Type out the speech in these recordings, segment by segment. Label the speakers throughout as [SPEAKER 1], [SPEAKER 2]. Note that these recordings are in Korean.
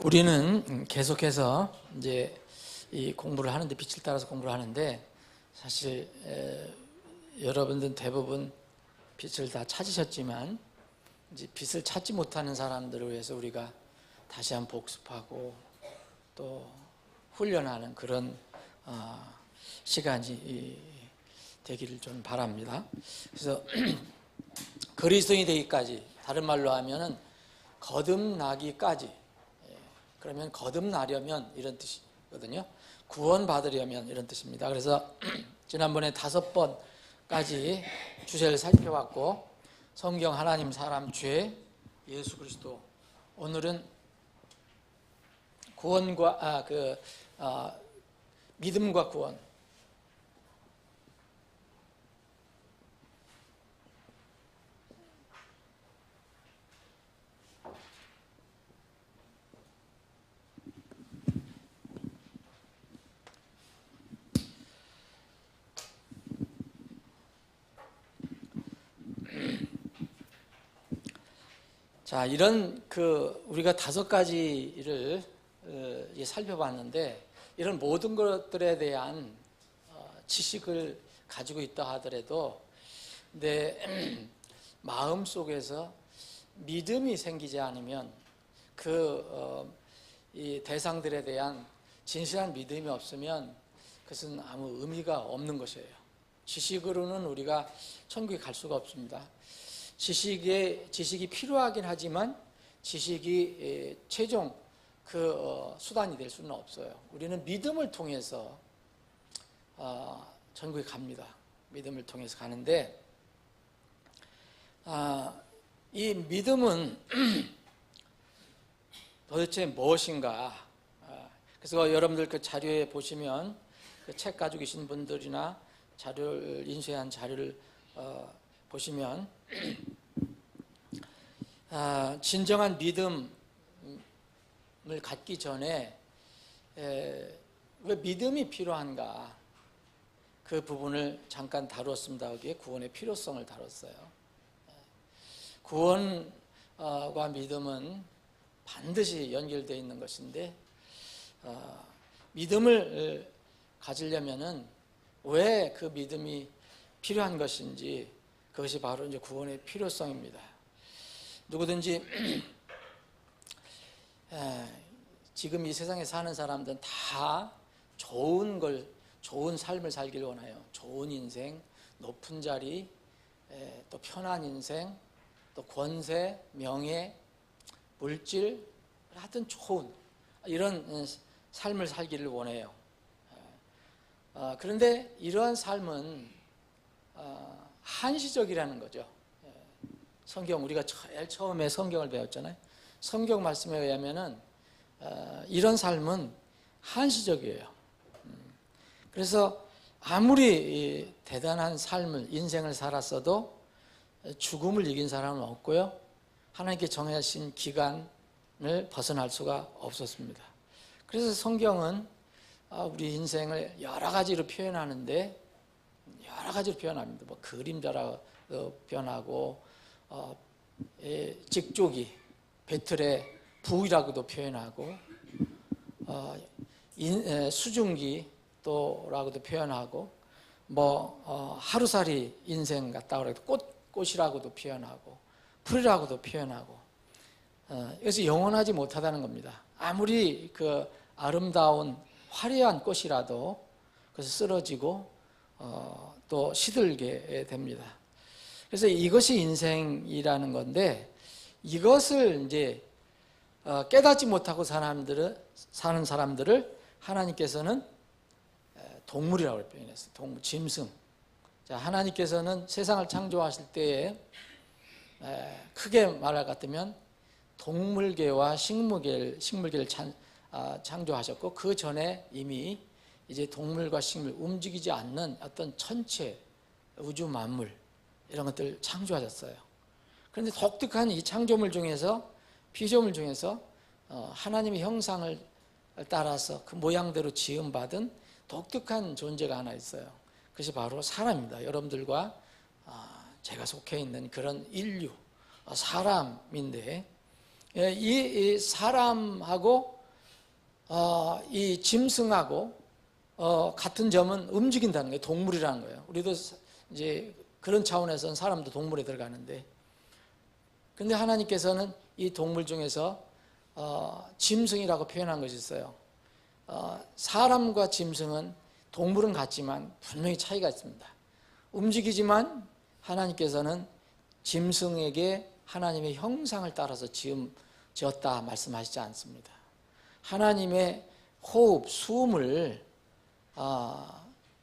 [SPEAKER 1] 우리는 계속해서 이제 이 공부를 하는데, 빛을 따라서 공부를 하는데, 사실 여러분들 대부분 빛을 다 찾으셨지만 이제 빛을 찾지 못하는 사람들을 위해서 우리가 다시 한번 복습하고 또 훈련하는 그런 시간이 되기를 좀 바랍니다. 그래서 그리스도인이 되기까지, 다른 말로 하면은 거듭나기까지, 그러면 거듭나려면 이런 뜻이거든요. 구원받으려면 이런 뜻입니다. 그래서 지난번에 5번까지 주제를 살펴봤고, 성경, 하나님, 사람, 죄, 예수 그리스도. 오늘은 구원과 믿음과 구원. 자, 이런 우리가 5가지를 살펴봤는데, 이런 모든 것들에 대한 지식을 가지고 있다 하더라도 내 마음 속에서 믿음이 생기지 않으면 이 대상들에 대한 진실한 믿음이 없으면 그것은 아무 의미가 없는 것이에요. 지식으로는 우리가 천국에 갈 수가 없습니다. 지식이 필요하긴 하지만 지식이 최종 수단이 될 수는 없어요. 우리는 믿음을 통해서 천국에 갑니다. 믿음을 통해서 가는데, 이 믿음은 도대체 무엇인가? 그래서 여러분들 그 자료에 보시면 그 책 가지고 계신 분들이나 자료를 인쇄한 자료를 보시면 진정한 믿음을 갖기 전에 왜 믿음이 필요한가, 그 부분을 잠깐 다루었습니다. 여기에 구원의 필요성을 다뤘어요. 구원과 믿음은 반드시 연결되어 있는 것인데, 믿음을 가지려면은 왜 그 믿음이 필요한 것인지, 그것이 바로 이제 구원의 필요성입니다. 누구든지 지금 이 세상에 사는 사람들은 다 좋은 삶을 살길 원해요. 좋은 인생, 높은 자리, 또 편한 인생, 또 권세, 명예, 물질, 하여튼 좋은 이런 삶을 살기를 원해요. 그런데 이러한 삶은 한시적이라는 거죠. 성경, 우리가 제일 처음에 성경을 배웠잖아요. 성경 말씀에 의하면은 이런 삶은 한시적이에요. 그래서 아무리 대단한 삶을, 인생을 살았어도 죽음을 이긴 사람은 없고요, 하나님께 정하신 기간을 벗어날 수가 없었습니다. 그래서 성경은 우리 인생을 여러 가지로 표현하는데, 여러 가지로 표현합니다. 뭐 그림자라고 표현하고, 직조기, 배틀의 부위라고도 표현하고, 수증기 또라고도 표현하고, 하루살이 인생 같다고 해도 꽃이라고도 표현하고, 풀이라고도 표현하고, 그래서 영원하지 못하다는 겁니다. 아무리 아름다운 화려한 꽃이라도 그래서 쓰러지고 또 시들게 됩니다. 그래서 이것이 인생이라는 건데, 이것을 이제 깨닫지 못하고 사는 사람들을 하나님께서는 동물이라고 표현했어요. 동물, 짐승. 자, 하나님께서는 세상을 창조하실 때에 크게 말할 것 같으면 동물계와 식물계를 창조하셨고, 그 전에 이미 이제 동물과 식물, 움직이지 않는 어떤 천체, 우주 만물, 이런 것들을 창조하셨어요. 그런데 독특한 이 창조물 중에서, 피조물 중에서 하나님의 형상을 따라서 그 모양대로 지음받은 독특한 존재가 하나 있어요. 그것이 바로 사람입니다. 여러분들과 제가 속해 있는 그런 인류, 사람인데, 이 사람하고 이 짐승하고 같은 점은 움직인다는 거예요. 동물이라는 거예요. 우리도 이제 그런 차원에서는 사람도 동물에 들어가는데, 근데 하나님께서는 이 동물 중에서 짐승이라고 표현한 것이 있어요. 사람과 짐승은 동물은 같지만 분명히 차이가 있습니다. 움직이지만 하나님께서는 짐승에게 하나님의 형상을 따라서 지었다 말씀하시지 않습니다. 하나님의 호흡, 숨을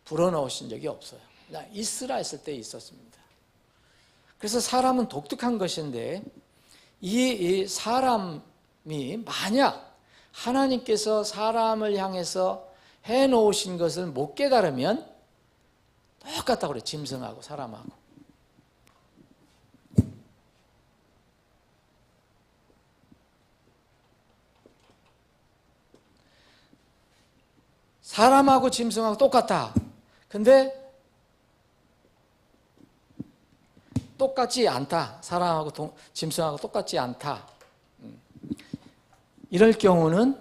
[SPEAKER 1] 불어넣으신 적이 없어요. 있으라 했을 때 있었습니다. 그래서 사람은 독특한 것인데, 이 사람이 만약 하나님께서 사람을 향해서 해놓으신 것을 못 깨달으면 똑같다고 그래요. 짐승하고 사람하고. 사람하고 짐승하고 똑같다. 근데 똑같지 않다. 사람하고 짐승하고 똑같지 않다. 이럴 경우는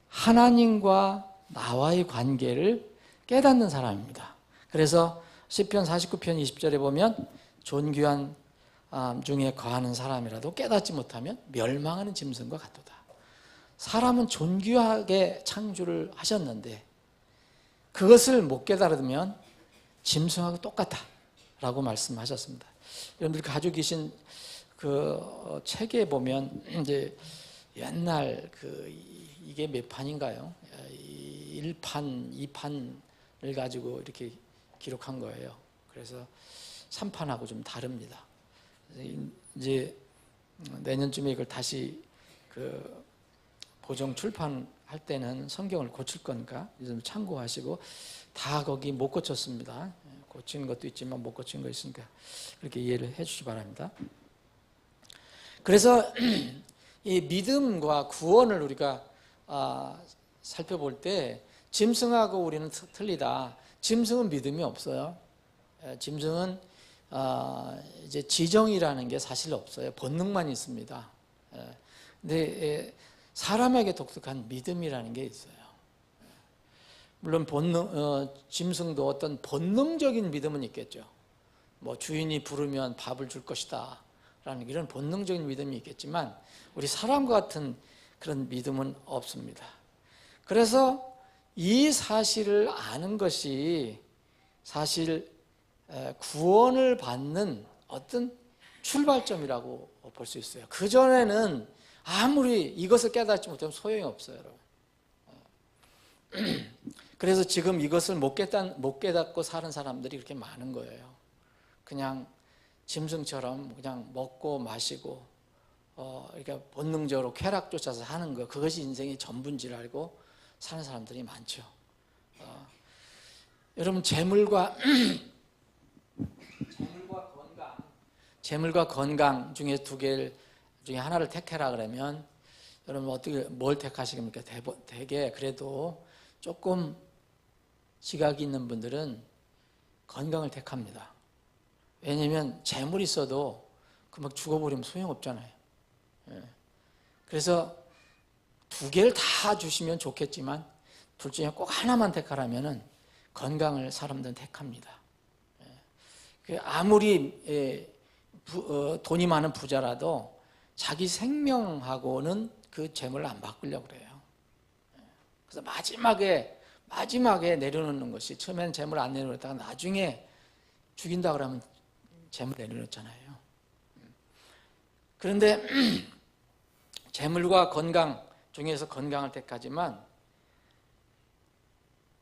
[SPEAKER 1] 하나님과 나와의 관계를 깨닫는 사람입니다. 그래서 시편 49편 20절에 보면 존귀한 중에 거하는 사람이라도 깨닫지 못하면 멸망하는 짐승과 같도다. 사람은 존귀하게 창조를 하셨는데 그것을 못 깨달으면 짐승하고 똑같다 라고 말씀하셨습니다. 여러분들 가지고 계신 그 책에 보면 이제 옛날 이게 몇 판인가요? 1판, 2판을 가지고 이렇게 기록한 거예요. 그래서 3판하고 좀 다릅니다. 이제 내년쯤에 이걸 다시 보정 출판할 때는 성경을 고칠 거니까 좀 참고하시고, 다 거기 못 고쳤습니다. 고친 것도 있지만 못 고친 거 있으니까 그렇게 이해를 해 주시기 바랍니다. 그래서 이 믿음과 구원을 우리가 살펴볼 때 짐승하고 우리는 틀리다. 짐승은 믿음이 없어요. 짐승은 이제 지정이라는 게 사실 없어요. 본능만 있습니다. 근데 사람에게 독특한 믿음이라는 게 있어요. 물론 짐승도 어떤 본능적인 믿음은 있겠죠. 뭐 주인이 부르면 밥을 줄 것이다 라는 이런 본능적인 믿음이 있겠지만 우리 사람과 같은 그런 믿음은 없습니다. 그래서 이 사실을 아는 것이 사실 구원을 받는 어떤 출발점이라고 볼 수 있어요. 그전에는 아무리 이것을 깨닫지 못하면 소용이 없어요, 여러분. 그래서 지금 이것을 못 깨닫고 사는 사람들이 그렇게 많은 거예요. 그냥 짐승처럼 그냥 먹고 마시고 그러니까 본능적으로 쾌락 쫓아서 하는 거, 그것이 인생의 전부인 줄 알고 사는 사람들이 많죠. 여러분, 재물과 건강 중에 두 개 중에 하나를 택해라 그러면 여러분 뭘 택하시겠습니까? 대개 그래도 조금 지각이 있는 분들은 건강을 택합니다. 왜냐하면 재물이 있어도 금방 죽어버리면 소용없잖아요. 그래서 두 개를 다 주시면 좋겠지만 둘 중에 꼭 하나만 택하라면 건강을 사람들은 택합니다. 아무리 돈이 많은 부자라도 자기 생명하고는 그 재물을 안 바꾸려고 그래요. 그래서 마지막에 내려놓는 것이, 처음에는 재물 안 내려놓다가 나중에 죽인다 그러면 재물 내려놓잖아요. 그런데 재물과 건강 중에서 건강을 택하지만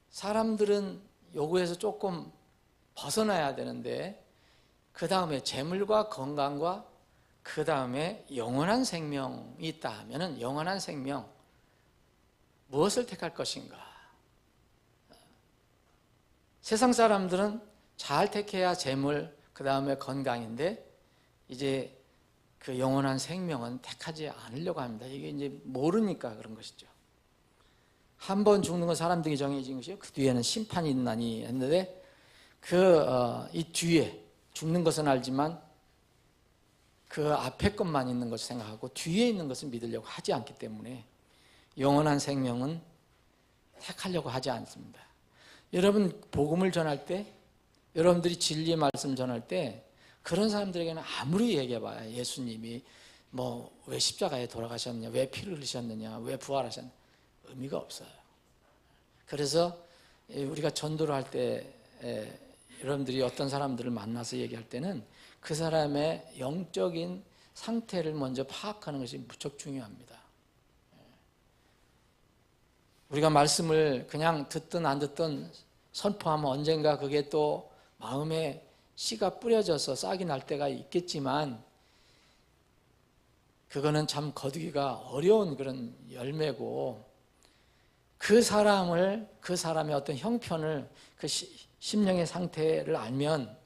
[SPEAKER 1] 사람들은 요구에서 조금 벗어나야 되는데 그 다음에 재물과 건강과 그 다음에 영원한 생명이 있다 하면은 영원한 생명, 무엇을 택할 것인가? 세상 사람들은 잘 택해야 재물, 그 다음에 건강인데 이제 그 영원한 생명은 택하지 않으려고 합니다. 이게 이제 모르니까 그런 것이죠. 한 번 죽는 건 사람들이 정해진 것이요, 그 뒤에는 심판이 있나니 했는데 이 뒤에 죽는 것은 알지만 그 앞에 것만 있는 것을 생각하고 뒤에 있는 것을 믿으려고 하지 않기 때문에 영원한 생명은 택하려고 하지 않습니다. 여러분 복음을 전할 때, 여러분들이 진리의 말씀을 전할 때 그런 사람들에게는 아무리 얘기해봐야 예수님이 뭐 왜 십자가에 돌아가셨느냐, 왜 피를 흘리셨느냐, 왜 부활하셨느냐 의미가 없어요. 그래서 우리가 전도를 할 때 여러분들이 어떤 사람들을 만나서 얘기할 때는 그 사람의 영적인 상태를 먼저 파악하는 것이 무척 중요합니다. 우리가 말씀을 그냥 듣든 안 듣든 선포하면 언젠가 그게 또 마음에 씨가 뿌려져서 싹이 날 때가 있겠지만 그거는 참 거두기가 어려운 그런 열매고 그 사람의 어떤 형편을 그 심령의 상태를 알면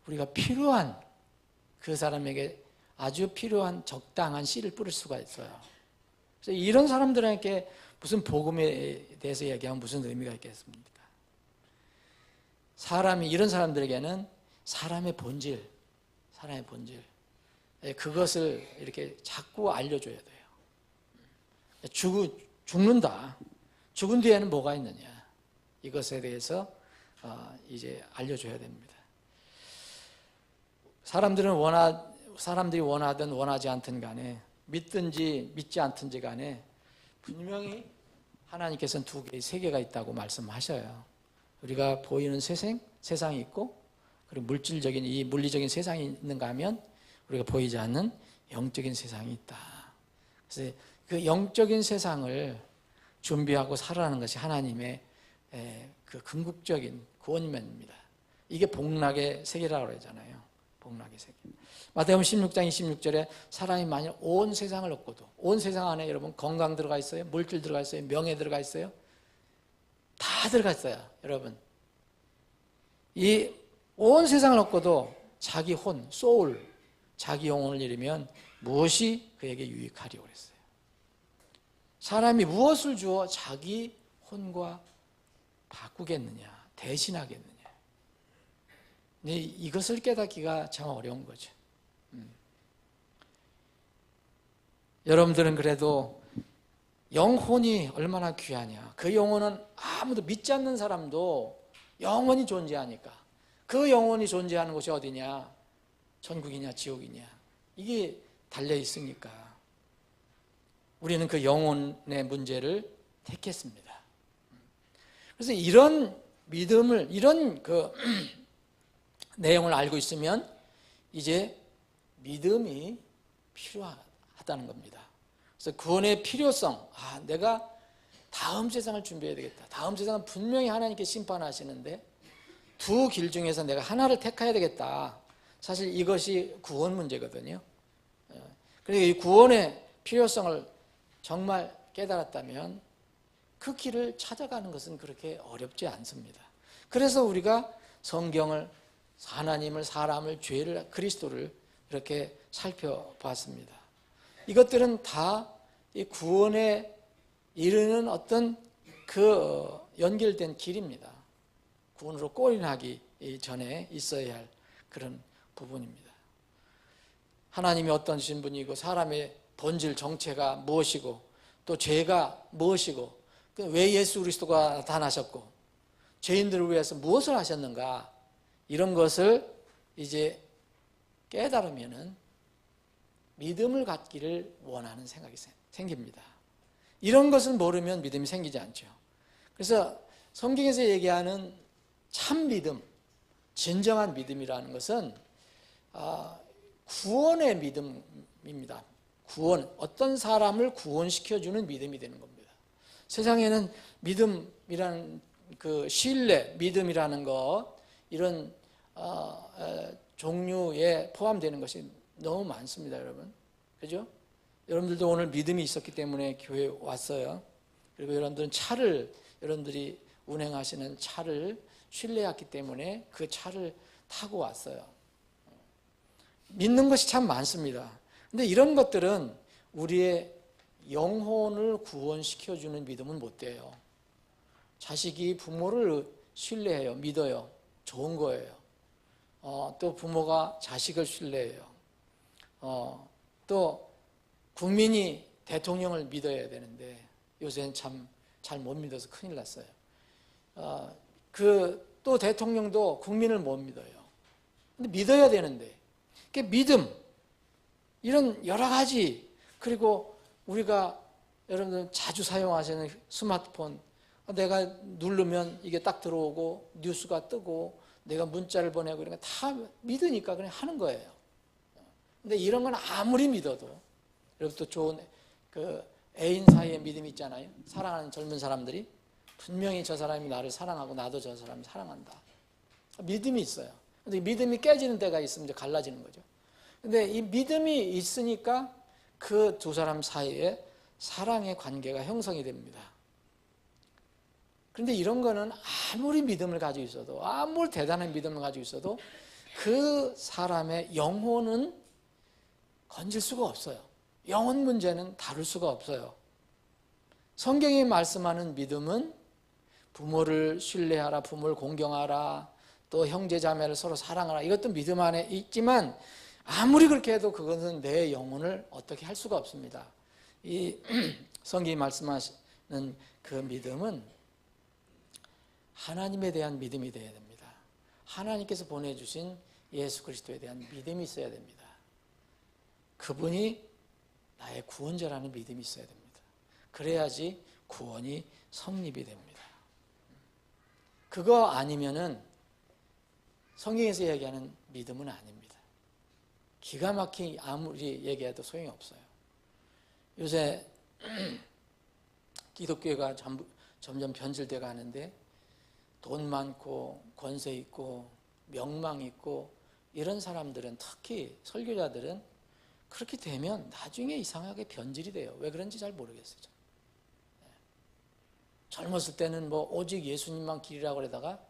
[SPEAKER 1] 우리가 필요한 그 사람에게 아주 필요한 적당한 씨를 뿌릴 수가 있어요. 그래서 이런 사람들에게 무슨 복음에 대해서 얘기하면 무슨 의미가 있겠습니까? 이런 사람들에게는 사람의 본질 그것을 이렇게 자꾸 알려줘야 돼요. 죽는다. 죽은 뒤에는 뭐가 있느냐. 이것에 대해서 이제 알려줘야 됩니다. 사람들이 원하든 원하지 않든 간에 믿든지 믿지 않든지 간에 분명히 하나님께서는 두 개, 세 개가 있다고 말씀하셔요. 우리가 보이는 세상이 있고 그리고 물질적인 이 물리적인 세상이 있는가 하면 우리가 보이지 않는 영적인 세상이 있다. 그래서 그 영적인 세상을 준비하고 살아가는 것이 하나님의 그 궁극적인 구원입니다. 이게 복락의 세계라고 그러잖아요. 복락의 세계. 마태복음 16장 26절에 사람이 만약 온 세상을 얻고도 온 세상 안에 여러분 건강 들어가 있어요? 물질 들어가 있어요? 명예 들어가 있어요? 다 들어가 있어요. 여러분 이 온 세상을 얻고도 자기 혼, 소울, 자기 영혼을 잃으면 무엇이 그에게 유익하리고 그랬어요. 사람이 무엇을 주어 자기 혼과 바꾸겠느냐, 대신하겠느냐. 근데 이것을 깨닫기가 참 어려운 거죠. 여러분들은 그래도 영혼이 얼마나 귀하냐. 그 영혼은 아무도 믿지 않는 사람도 영원히 존재하니까. 그 영혼이 존재하는 곳이 어디냐? 천국이냐 지옥이냐. 이게 달려 있으니까 우리는 그 영혼의 문제를 택했습니다. 그래서 이런 믿음을, 이런 그 내용을 알고 있으면 이제 믿음이 필요하다는 겁니다. 그래서 구원의 필요성, 내가 다음 세상을 준비해야 되겠다. 다음 세상은 분명히 하나님께 심판하시는데 두 길 중에서 내가 하나를 택해야 되겠다. 사실 이것이 구원 문제거든요. 그래서 이 구원의 필요성을 정말 깨달았다면 그 길을 찾아가는 것은 그렇게 어렵지 않습니다. 그래서 우리가 성경을, 하나님을, 사람을, 죄를, 그리스도를 이렇게 살펴봤습니다. 이것들은 다 이 구원에 이르는 어떤 그 연결된 길입니다. 구원으로 꼬린하기 전에 있어야 할 그런 부분입니다. 하나님이 어떤 분이고 사람의 본질 정체가 무엇이고 또 죄가 무엇이고 왜 예수 그리스도가 나타나셨고 죄인들을 위해서 무엇을 하셨는가, 이런 것을 이제 깨달으면은 믿음을 갖기를 원하는 생각이 생깁니다. 이런 것을 모르면 믿음이 생기지 않죠. 그래서 성경에서 얘기하는 참 믿음, 진정한 믿음이라는 것은 구원의 믿음입니다. 구원, 어떤 사람을 구원시켜주는 믿음이 되는 겁니다. 세상에는 믿음이라는 그 신뢰, 믿음이라는 것, 이런 종류에 포함되는 것이 너무 많습니다, 여러분. 그죠? 여러분들도 오늘 믿음이 있었기 때문에 교회에 왔어요. 그리고 여러분들이 운행하시는 차를 신뢰했기 때문에 그 차를 타고 왔어요. 믿는 것이 참 많습니다. 근데 이런 것들은 우리의 영혼을 구원시켜주는 믿음은 못 돼요. 자식이 부모를 신뢰해요. 믿어요. 좋은 거예요. 또 부모가 자식을 신뢰해요. 또 국민이 대통령을 믿어야 되는데 요새는 참 잘 못 믿어서 큰일 났어요. 또 대통령도 국민을 못 믿어요. 근데 믿어야 되는데 그 믿음 이런 여러 가지, 그리고 우리가 여러분들 자주 사용하시는 스마트폰, 내가 누르면 이게 딱 들어오고 뉴스가 뜨고 내가 문자를 보내고 이런 거 다 믿으니까 그냥 하는 거예요. 근데 이런 건 아무리 믿어도, 여러분 또 좋은 애인 사이에 믿음이 있잖아요. 사랑하는 젊은 사람들이 분명히 저 사람이 나를 사랑하고 나도 저 사람을 사랑한다. 믿음이 있어요. 근데 믿음이 깨지는 때가 있으면 이제 갈라지는 거죠. 근데 이 믿음이 있으니까 그 두 사람 사이에 사랑의 관계가 형성이 됩니다. 그런데 이런 거는 아무리 믿음을 가지고 있어도, 아무리 대단한 믿음을 가지고 있어도 그 사람의 영혼은 건질 수가 없어요. 영혼 문제는 다룰 수가 없어요. 성경이 말씀하는 믿음은 부모를 신뢰하라, 부모를 공경하라, 또 형제 자매를 서로 사랑하라, 이것도 믿음 안에 있지만 아무리 그렇게 해도 그것은 내 영혼을 어떻게 할 수가 없습니다. 이 성경이 말씀하시는 그 믿음은 하나님에 대한 믿음이 되어야 됩니다. 하나님께서 보내주신 예수 그리스도에 대한 믿음이 있어야 됩니다. 그분이 나의 구원자라는 믿음이 있어야 됩니다. 그래야지 구원이 성립이 됩니다. 그거 아니면은 성경에서 얘기하는 믿음은 아닙니다. 기가 막히게 아무리 얘기해도 소용이 없어요. 요새 기독교가 점점 변질돼 가는데 돈 많고 권세 있고 명망 있고 이런 사람들은, 특히 설교자들은 그렇게 되면 나중에 이상하게 변질이 돼요. 왜 그런지 잘 모르겠어요. 젊었을 때는 뭐 오직 예수님만 길이라고 그러다가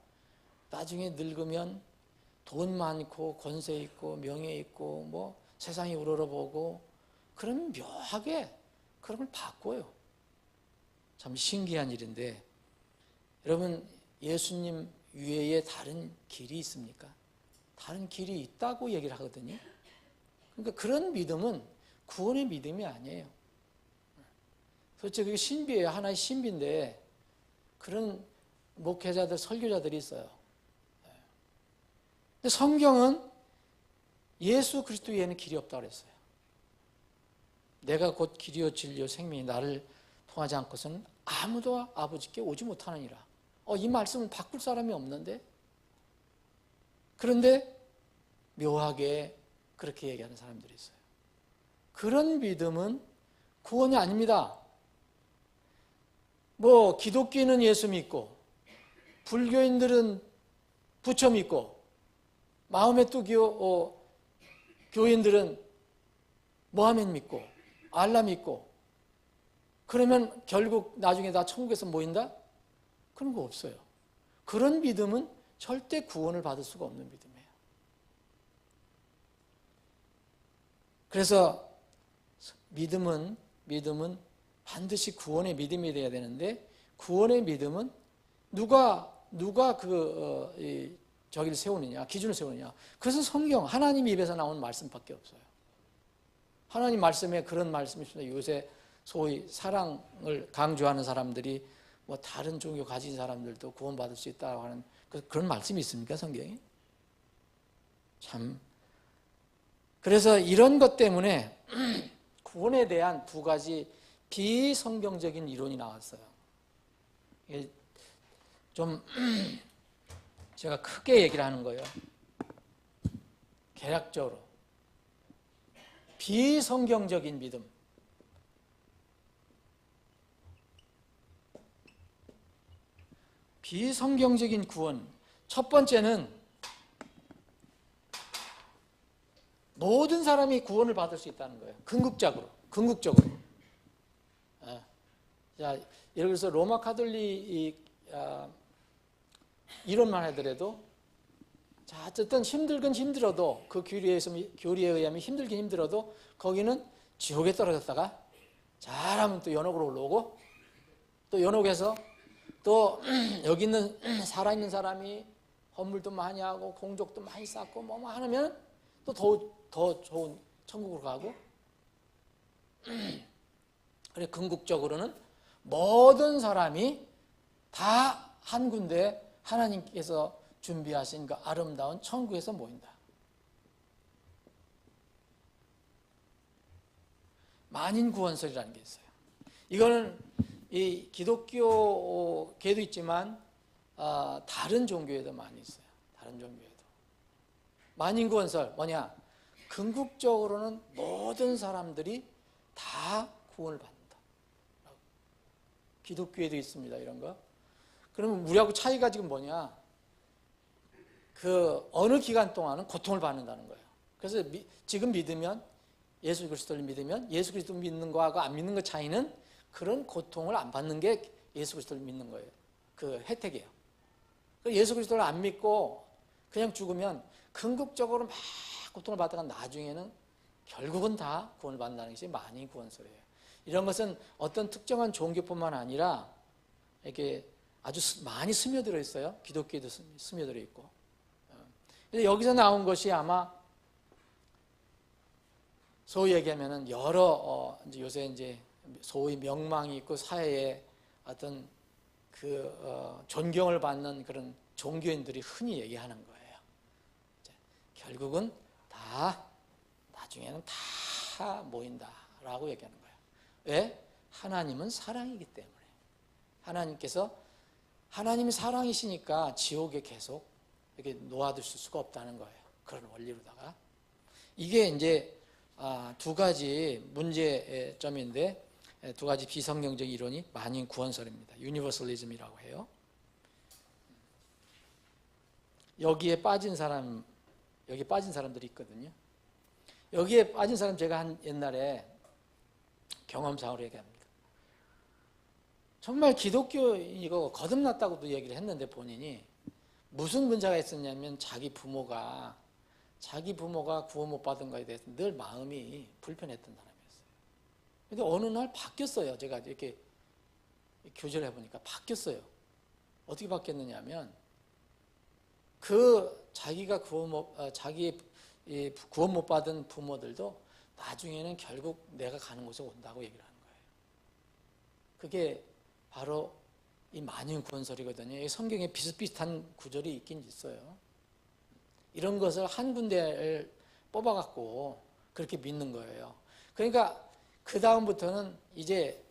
[SPEAKER 1] 나중에 늙으면 돈 많고 권세 있고 명예 있고 뭐 세상이 우러러보고 그러면 묘하게 그런 걸 바꿔요. 참 신기한 일인데, 여러분 예수님 외에 다른 길이 있습니까? 다른 길이 있다고 얘기를 하거든요. 그러니까 그런 믿음은 구원의 믿음이 아니에요. 도대체 그게 신비예요. 하나의 신비인데 그런 목회자들, 설교자들이 있어요. 근데 성경은 예수 그리스도 외에는 길이 없다고 그랬어요. 내가 곧 길이요 진리요 생명이 나를 통하지 않고서는 아무도 아버지께 오지 못하느니라. 이 말씀을 바꿀 사람이 없는데, 그런데 묘하게 그렇게 얘기하는 사람들이 있어요. 그런 믿음은 구원이 아닙니다. 뭐 기독교인은 예수 믿고 불교인들은 부처 믿고 마호메 또 교인들은 모하메드 믿고 알라 믿고, 그러면 결국 나중에 다 천국에서 모인다? 그런 거 없어요. 그런 믿음은 절대 구원을 받을 수가 없는 믿음이에요. 그래서 믿음은 반드시 구원의 믿음이 되어야 되는데, 구원의 믿음은 누가 저기를 세우느냐, 기준을 세우느냐. 그것은 성경, 하나님 입에서 나온 말씀밖에 없어요. 하나님 말씀에 그런 말씀이 있습니다. 요새 소위 사랑을 강조하는 사람들이 뭐 다른 종교 가진 사람들도 구원받을 수 있다고 하는 그런 말씀이 있습니까, 성경에? 참. 그래서 이런 것 때문에 구원에 대한 두 가지 비성경적인 이론이 나왔어요. 좀 제가 크게 얘기를 하는 거예요. 개략적으로. 비성경적인 믿음. 비성경적인 구원. 첫 번째는 모든 사람이 구원을 받을 수 있다는 거예요. 궁극적으로. 자, 예를 들어서 로마 카톨릭 이론만 하더라도, 자, 어쨌든 힘들어도 그 교리에 의하면 힘들어도 거기는 지옥에 떨어졌다가 잘하면 또 연옥으로 올라오고, 또 연옥에서 또 여기 있는 살아있는 사람이 헌물도 많이 하고 공적도 많이 쌓고 뭐 하면 또 더 좋은 천국으로 가고, 그래 궁극적으로는 모든 사람이 다 한 군데 하나님께서 준비하신 그 아름다운 천국에서 모인다. 만인 구원설이라는 게 있어요. 이거는 이 기독교계도 있지만 다른 종교에도 많이 있어요. 다른 종교에도. 만인 구원설 뭐냐? 궁극적으로는 모든 사람들이 다 구원을 받는다. 기독교에도 있습니다. 이런 거. 그러면 우리하고 차이가 지금 뭐냐? 그 어느 기간 동안은 고통을 받는다는 거예요. 그래서 지금 믿으면, 예수 그리스도를 믿으면 예수 그리스도 믿는 거하고 안 믿는 거 차이는 그런 고통을 안 받는 게 예수 그리스도를 믿는 거예요. 그 혜택이에요. 예수 그리스도를 안 믿고 그냥 죽으면 궁극적으로 막 고통을 받다가 나중에는 결국은 다 구원을 받는다는 것이 만인 구원설이에요. 이런 것은 어떤 특정한 종교뿐만 아니라 이렇게 아주 많이 스며들어 있어요. 기독교에도 스며들어 있고. 그래서 여기서 나온 것이 아마 소위 얘기하면은 여러 이제 요새 이제 소위 명망이 있고 사회에 어떤 그 존경을 받는 그런 종교인들이 흔히 얘기하는 거예요. 결국은 다 나중에는 다 모인다라고 얘기하는 거예요. 왜? 하나님은 사랑이기 때문에. 하나님이 사랑이시니까 지옥에 계속 이렇게 놓아두실 수가 없다는 거예요. 그런 원리로다가 이게 이제 두 가지 문제점인데, 두 가지 비성경적 이론이 만인 구원설입니다. 유니버설리즘이라고 해요. 여기 빠진 사람들이 있거든요. 여기에 빠진 사람 제가 옛날에 경험상으로 얘기합니다. 정말 기독교이고 거듭났다고도 얘기를 했는데 본인이 무슨 문제가 있었냐면 자기 부모가 구원 못 받은 거에 대해서 늘 마음이 불편했던 사람이었어요. 근데 어느 날 바뀌었어요. 제가 이렇게 교제를 해보니까 바뀌었어요. 어떻게 바뀌었느냐면 자기가 구원 못 받은 부모들도 나중에는 결국 내가 가는 곳에 온다고 얘기를 하는 거예요. 그게 바로 이 만인 구원설이거든요. 성경에 비슷비슷한 구절이 있긴 있어요. 이런 것을 한 군데를 뽑아갖고 그렇게 믿는 거예요. 그러니까 그 다음부터는 이제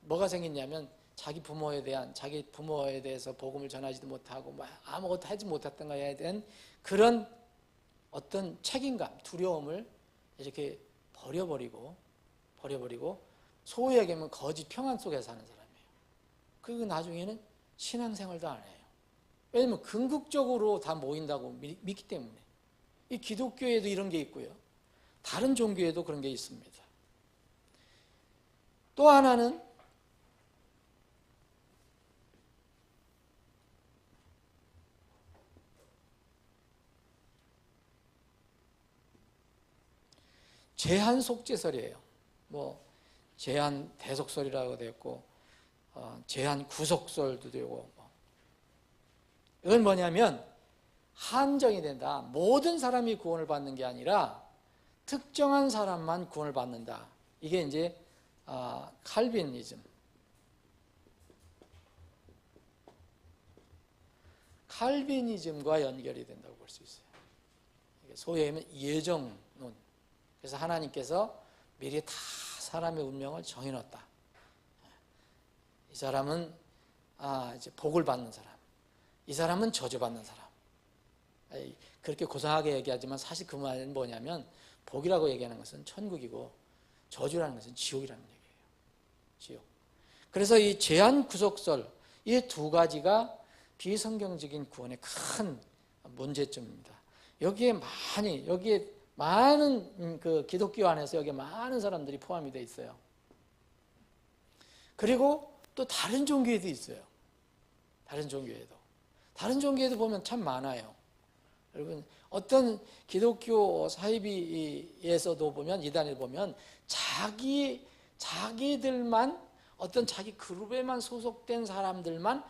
[SPEAKER 1] 뭐가 생겼냐면 자기 부모에 대해서 복음을 전하지도 못하고 아무것도 하지 못했던 거에 대한 그런 어떤 책임감, 두려움을 이렇게 버려버리고 소위 얘기하면 거짓 평안 속에 사는 사람이에요. 그리고 나중에는 신앙생활도 안 해요. 왜냐하면 궁극적으로 다 모인다고 믿기 때문에. 이 기독교에도 이런 게 있고요. 다른 종교에도 그런 게 있습니다. 또 하나는 제한 속죄설이에요. 제한 대속설이라고 되어 있고 제한 구속설도 되고 이건 뭐냐면 한정이 된다. 모든 사람이 구원을 받는 게 아니라 특정한 사람만 구원을 받는다. 이게 이제 칼빈이즘과 연결이 된다고 볼 수 있어요. 소위 얘기하면 예정론. 그래서 하나님께서 미리 다 사람의 운명을 정해놨다. 이 사람은 이제 복을 받는 사람, 이 사람은 저주받는 사람. 그렇게 고상하게 얘기하지만 사실 그 말은 뭐냐면 복이라고 얘기하는 것은 천국이고 저주라는 것은 지옥이라는 얘기예요. 지옥. 그래서 이 제한 구속설, 이 두 가지가 비성경적인 구원의 큰 문제점입니다. 여기에 많은 그 기독교 안에서 여기에 많은 사람들이 포함이 되어 있어요. 그리고 또 다른 종교에도 있어요. 다른 종교에도 보면 참 많아요. 여러분, 어떤 기독교 사이비에서도 보면, 이단에 보면 자기들만, 어떤 자기 그룹에만 소속된 사람들만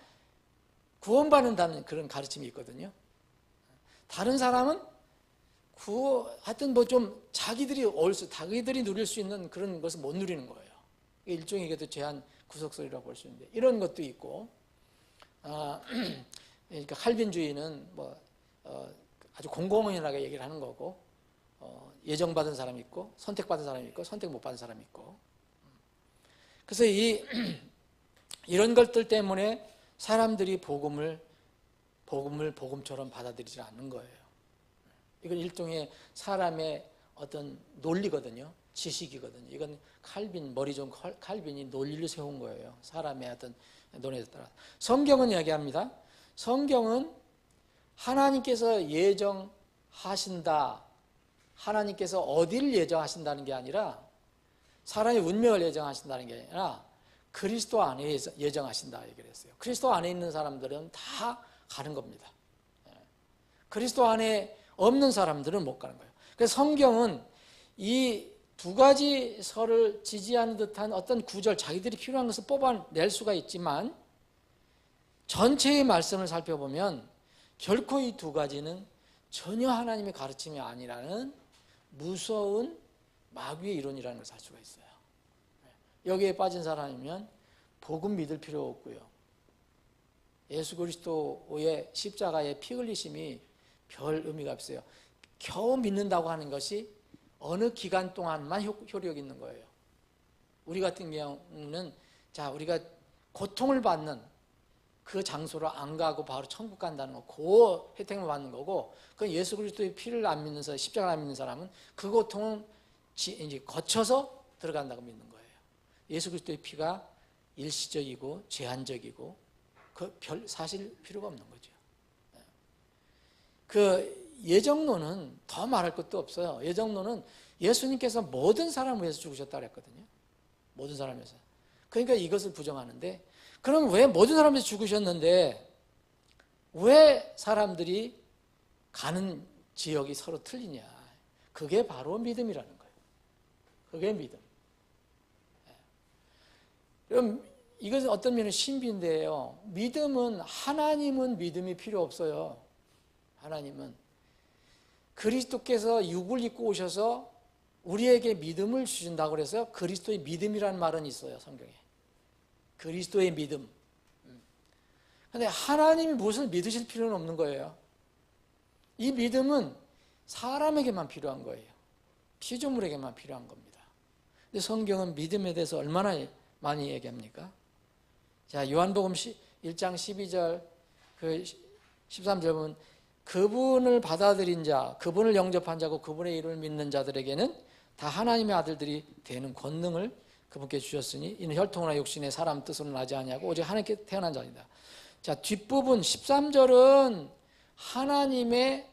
[SPEAKER 1] 구원받는다는 그런 가르침이 있거든요. 다른 사람은 하여튼 좀 자기들이 누릴 수 있는 그런 것을 못 누리는 거예요. 일종의 이게 제한 구속설이라고 볼 수 있는데, 이런 것도 있고, 그러니까 칼빈주의는 아주 공공연하게 얘기를 하는 거고, 예정받은 사람이 있고, 선택받은 사람이 있고, 선택 못 받은 사람이 있고. 그래서 이런 것들 때문에 사람들이 복음을 복음처럼 받아들이지 않는 거예요. 이건 일종의 사람의 어떤 논리거든요. 지식이거든요. 이건 머리 좋은 칼빈이 논리를 세운 거예요. 사람의 어떤 논리에 따라. 성경은 이야기합니다. 성경은 하나님께서 예정하신다. 하나님께서 어디를 예정하신다는 게 아니라 사람의 운명을 예정하신다는 게 아니라 그리스도 안에 예정하신다 얘기를 했어요. 그리스도 안에 있는 사람들은 다 가는 겁니다. 그리스도 안에 없는 사람들은 못 가는 거예요. 그래서 성경은 이 두 가지 설을 지지하는 듯한 어떤 구절, 자기들이 필요한 것을 뽑아낼 수가 있지만 전체의 말씀을 살펴보면 결코 이 두 가지는 전혀 하나님의 가르침이 아니라는 무서운 마귀의 이론이라는 것을 알 수가 있어요. 여기에 빠진 사람이면 복음 믿을 필요 없고요. 예수 그리스도의 십자가의 피 흘리심이 별 의미가 없어요. 겨우 믿는다고 하는 것이 어느 기간 동안만 효력 있는 거예요. 우리 같은 경우는 우리가 고통을 받는 그 장소로 안 가고 바로 천국 간다는 거, 그 혜택을 받는 거고, 그 예수 그리스도의 피를 안 믿는 십자가를 안 믿는 사람은 그 고통은 이제 거쳐서 들어간다고 믿는 거예요. 예수 그리스도의 피가 일시적이고 제한적이고 사실 필요가 없는 거죠. 예정론은 더 말할 것도 없어요. 예정론은 예수님께서 모든 사람을 위해서 죽으셨다고 했거든요. 모든 사람을 위해서. 그러니까 이것을 부정하는데, 그럼 왜 모든 사람을 위해서 죽으셨는데 왜 사람들이 가는 지역이 서로 틀리냐? 그게 바로 믿음이라는 거예요. 그게 믿음. 그럼 이것은 어떤 면은 신비인데요. 하나님은 믿음이 필요 없어요. 하나님은 그리스도께서 육을 입고 오셔서 우리에게 믿음을 주신다고 그래서 그리스도의 믿음이라는 말은 있어요, 성경에. 그리스도의 믿음. 그런데 하나님이 무엇을 믿으실 필요는 없는 거예요. 이 믿음은 사람에게만 필요한 거예요. 피조물에게만 필요한 겁니다. 근데 성경은 믿음에 대해서 얼마나 많이 얘기합니까? 자, 요한복음 1장 12절 13절 보면 그분을 받아들인 자, 그분을 영접한 자고 그분의 이름을 믿는 자들에게는 다 하나님의 아들들이 되는 권능을 그분께 주셨으니 이는 혈통이나 육신의 사람 뜻으로 나지 아니하고 오직 하나님께 태어난 자이다. 자, 뒷부분 13절은 하나님의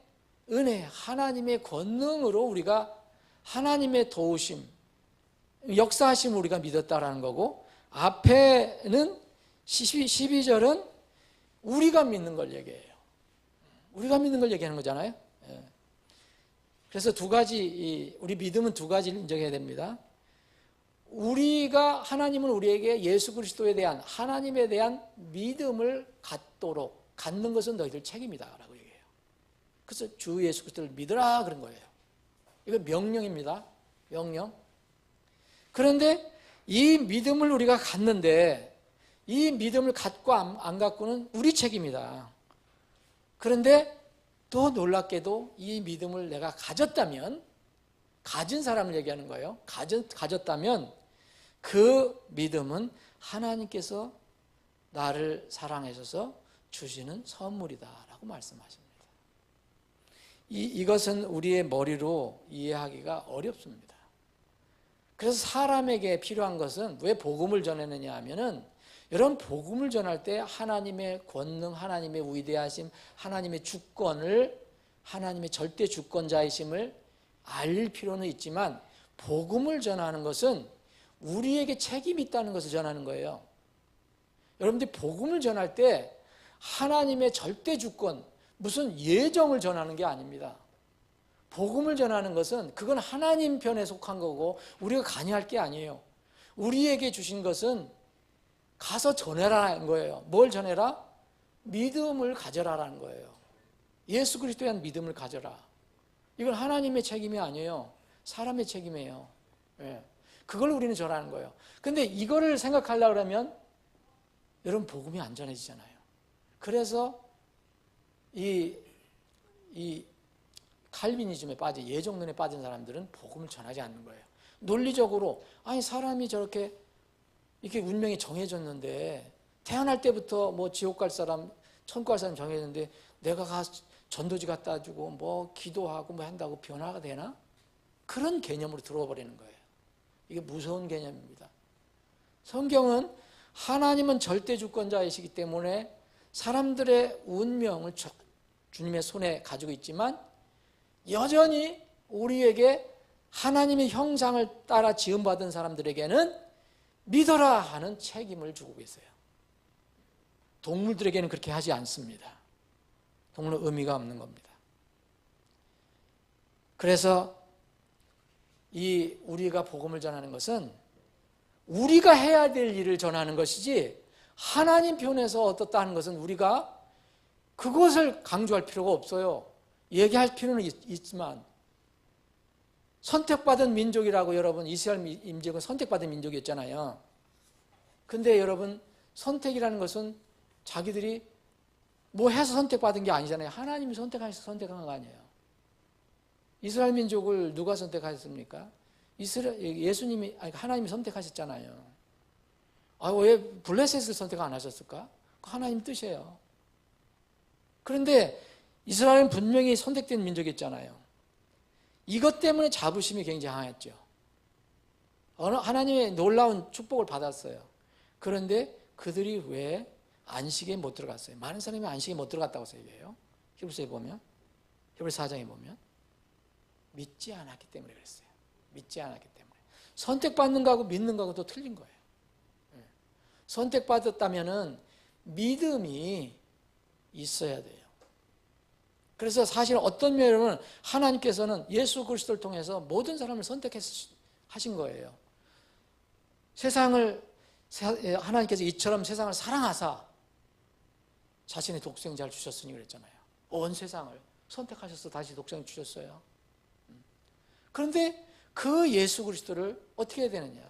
[SPEAKER 1] 은혜, 하나님의 권능으로 우리가 하나님의 도우심, 역사하심을 우리가 믿었다라는 거고, 앞에는 12절은 우리가 믿는 걸 얘기해요. 우리가 믿는 걸 얘기하는 거잖아요. 그래서 우리 믿음은 두 가지를 인정해야 됩니다. 하나님은 우리에게 예수 그리스도에 대한, 하나님에 대한 믿음을 갖는 것은 너희들 책임이다라고 얘기해요. 그래서 주 예수 그리스도를 믿으라 그런 거예요. 이거 명령입니다. 명령. 그런데 이 믿음을 우리가 갖는데 이 믿음을 갖고 안 갖고는 우리 책임이다. 그런데 또 놀랍게도 이 믿음을 내가 가졌다면, 가진 사람을 얘기하는 거예요. 가졌다면 그 믿음은 하나님께서 나를 사랑하셔서 주시는 선물이다라고 말씀하십니다. 이것은 우리의 머리로 이해하기가 어렵습니다. 그래서 사람에게 필요한 것은 왜 복음을 전하느냐 하면은, 여러분 복음을 전할 때 하나님의 권능, 하나님의 위대하심, 하나님의 주권을, 하나님의 절대 주권자이심을 알 필요는 있지만, 복음을 전하는 것은 우리에게 책임이 있다는 것을 전하는 거예요. 여러분들이 복음을 전할 때 하나님의 절대 주권, 무슨 예정을 전하는 게 아닙니다. 복음을 전하는 것은 그건 하나님 편에 속한 거고 우리가 관여할 게 아니에요. 우리에게 주신 것은 가서 전해라는 거예요. 뭘 전해라? 믿음을 가져라라는 거예요. 예수 그리스도에 대한 믿음을 가져라. 이건 하나님의 책임이 아니에요. 사람의 책임이에요. 예. 그걸 우리는 전하는 거예요. 근데 이거를 생각하려고 그러면 여러분 복음이 안 전해지잖아요. 그래서 이 칼비니즘에 빠져 예정론에 빠진 사람들은 복음을 전하지 않는 거예요. 논리적으로 아니 사람이 저렇게 이렇게 운명이 정해졌는데 태어날 때부터 뭐 지옥 갈 사람, 천국 갈 사람 정해졌는데 내가 전도지 갖다 주고 뭐 기도하고 뭐 한다고 변화가 되나? 그런 개념으로 들어와 버리는 거예요. 이게 무서운 개념입니다. 성경은 하나님은 절대 주권자이시기 때문에 사람들의 운명을 주님의 손에 가지고 있지만 여전히 우리에게 하나님의 형상을 따라 지음받은 사람들에게는 믿어라 하는 책임을 주고 계세요. 동물들에게는 그렇게 하지 않습니다. 동물은 의미가 없는 겁니다. 그래서 우리가 복음을 전하는 것은 우리가 해야 될 일을 전하는 것이지 하나님 편에서 어떻다 하는 것은 우리가 그것을 강조할 필요가 없어요. 얘기할 필요는 있지만 선택받은 민족이라고 여러분 이스라엘 민족은 선택받은 민족이었잖아요. 근데 여러분 선택이라는 것은 자기들이 뭐 해서 선택받은 게 아니잖아요. 하나님이 선택하셔서 선택한 거 아니에요. 이스라엘 민족을 누가 선택하셨습니까? 예수님이 하나님이 선택하셨잖아요. 왜 블레셋을 선택 안 하셨을까? 하나님 뜻이에요. 그런데 이스라엘은 분명히 선택된 민족이었잖아요. 이것 때문에 자부심이 굉장히 강했죠. 하나님의 놀라운 축복을 받았어요. 그런데 그들이 왜 안식에 못 들어갔어요? 많은 사람이 안식에 못 들어갔다고 얘기해요. 히브리서에 보면, 히브리서 4장에 보면 믿지 않았기 때문에 그랬어요. 믿지 않았기 때문에. 선택받는 거하고 믿는 거하고 또 틀린 거예요. 선택받았다면은 믿음이 있어야 돼요. 그래서 사실 어떤 면에는 하나님께서는 예수 그리스도를 통해서 모든 사람을 선택하신 거예요. 하나님께서 이처럼 세상을 사랑하사 자신의 독생자를 주셨으니 그랬잖아요. 온 세상을 선택하셔서 다시 독생자를 주셨어요. 그런데 그 예수 그리스도를 어떻게 해야 되느냐?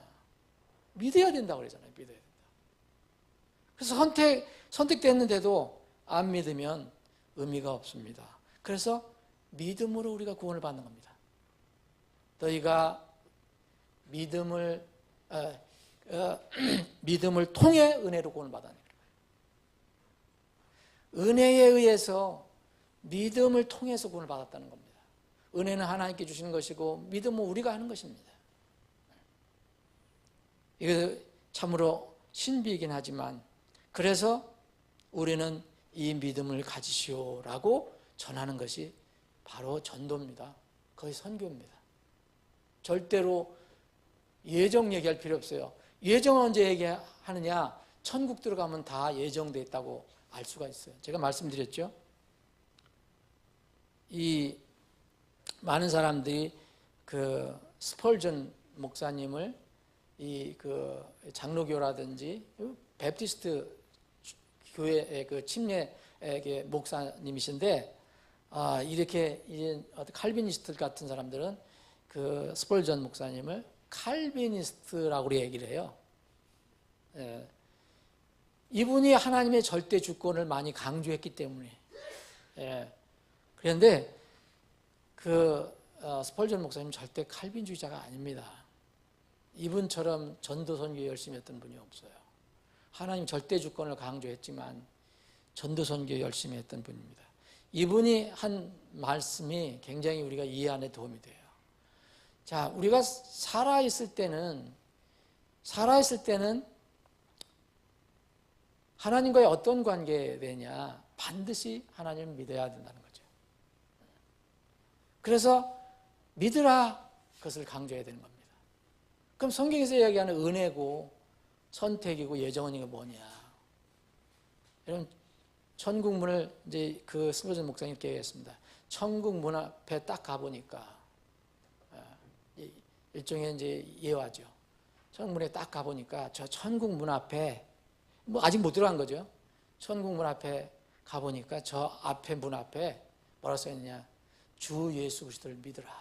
[SPEAKER 1] 믿어야 된다고 그러잖아요. 믿어야 된다. 그래서 선택됐는데도 안 믿으면 의미가 없습니다. 그래서 믿음으로 우리가 구원을 받는 겁니다. 너희가 믿음을 통해 은혜로 구원을 받아내는 거예요. 은혜에 의해서 믿음을 통해서 구원을 받았다는 겁니다. 은혜는 하나님께 주시는 것이고 믿음은 우리가 하는 것입니다. 이거 참으로 신비이긴 하지만 그래서 우리는 이 믿음을 가지시오라고 전하는 것이 바로 전도입니다. 거의 선교입니다. 절대로 예정 얘기할 필요 없어요. 예정은 언제 얘기하느냐? 천국 들어가면 다 예정되어 있다고 알 수가 있어요. 제가 말씀드렸죠. 이 많은 사람들이 그 스펄전 목사님을 그 장로교라든지 베프티스트 교회의 그 침례 목사님이신데 이렇게 칼비니스트 같은 사람들은 그 스펄전 목사님을 칼비니스트라고 얘기를 해요. 이분이 하나님의 절대 주권을 많이 강조했기 때문에. 그런데 그 스펄전 목사님 절대 칼빈주의자가 아닙니다. 이분처럼 전도 선교 열심히 했던 분이 없어요. 하나님 절대 주권을 강조했지만 전도 선교 열심히 했던 분입니다. 이분이 한 말씀이 굉장히 우리가 이해하는 데 도움이 돼요. 자, 우리가 살아있을 때는 하나님과의 어떤 관계에 되냐? 반드시 하나님을 믿어야 된다는 거죠. 그래서 믿으라, 그것을 강조해야 되는 겁니다. 그럼 성경에서 이야기하는 은혜고 선택이고 예정은 이거 뭐냐? 여러분, 천국 문을 이제 그 스펄전 목사님 이렇게 얘기했습니다. 천국 문 앞에 딱 가보니까 일종의 이제 예화죠. 천국 문에 딱 가보니까 저 천국 문 앞에 뭐 아직 못 들어간 거죠. 천국 문 앞에 가보니까 저 앞에 문 앞에 뭐라 써 있느냐? 주 예수 그리스도를 믿으라.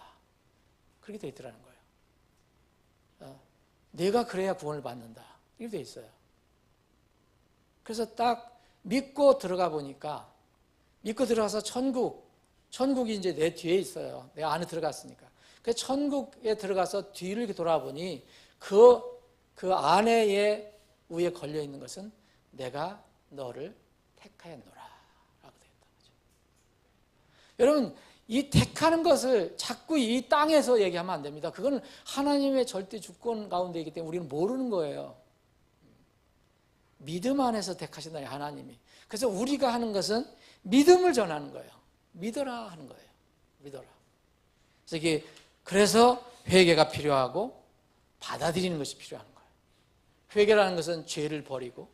[SPEAKER 1] 그렇게 되어 있더라는 거예요. 내가 그래야 구원을 받는다. 이렇게 되어 있어요. 그래서 딱 믿고 들어가 보니까, 믿고 들어가서 천국이 이제 내 뒤에 있어요. 내가 안에 들어갔으니까. 그 천국에 들어가서 뒤를 이렇게 돌아보니 그 안에 위에 걸려 있는 것은 내가 너를 택하였노라 라고 되어 있다는 거죠. 여러분, 이 택하는 것을 자꾸 이 땅에서 얘기하면 안 됩니다. 그건 하나님의 절대 주권 가운데 있기 때문에 우리는 모르는 거예요. 믿음 안에서 택하신다, 하나님이. 그래서 우리가 하는 것은 믿음을 전하는 거예요. 믿어라 하는 거예요. 믿어라. 그래서 회개가 필요하고 받아들이는 것이 필요한 거예요. 회개라는 것은 죄를 버리고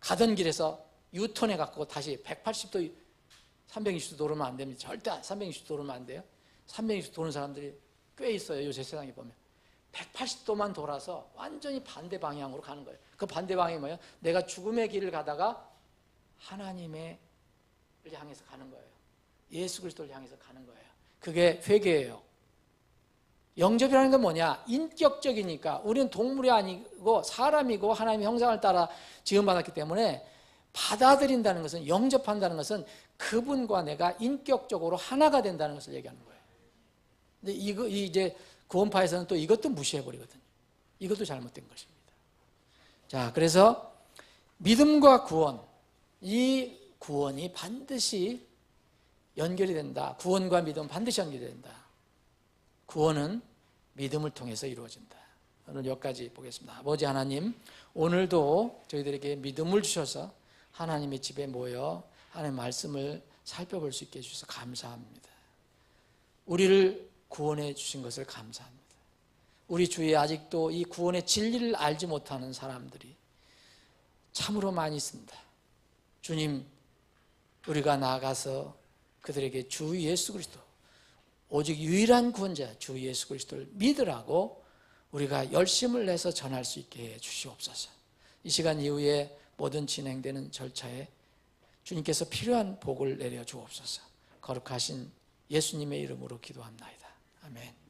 [SPEAKER 1] 가던 길에서 유턴해 갖고 다시 180도, 360도 돌으면 안 됩니다. 절대 360도 돌으면 안 돼요. 360도 도는 사람들이 꽤 있어요. 요새 세상에 보면. 180도만 돌아서 완전히 반대 방향으로 가는 거예요. 그 반대 방향이 뭐예요? 내가 죽음의 길을 가다가 하나님을 향해서 가는 거예요. 예수 그리스도를 향해서 가는 거예요. 그게 회개예요. 영접이라는 건 뭐냐? 인격적이니까 우리는 동물이 아니고 사람이고 하나님의 형상을 따라 지음받았기 때문에 받아들인다는 것은, 영접한다는 것은 그분과 내가 인격적으로 하나가 된다는 것을 얘기하는 거예요. 근데 이제 구원파에서는 또 이것도 무시해버리거든요. 이것도 잘못된 것입니다. 자, 그래서 믿음과 구원, 이 구원이 반드시 연결이 된다. 구원과 믿음은 반드시 연결이 된다. 구원은 믿음을 통해서 이루어진다. 오늘 여기까지 보겠습니다. 아버지 하나님, 오늘도 저희들에게 믿음을 주셔서 하나님의 집에 모여 하나님의 말씀을 살펴볼 수 있게 해주셔서 감사합니다. 우리를 구원해 주신 것을 감사합니다. 우리 주위에 아직도 이 구원의 진리를 알지 못하는 사람들이 참으로 많이 있습니다. 주님, 우리가 나아가서 그들에게 주 예수 그리스도, 오직 유일한 구원자 주 예수 그리스도를 믿으라고 우리가 열심을 내서 전할 수 있게 해 주시옵소서. 이 시간 이후에 모든 진행되는 절차에 주님께서 필요한 복을 내려 주옵소서. 거룩하신 예수님의 이름으로 기도합나이다. 아멘.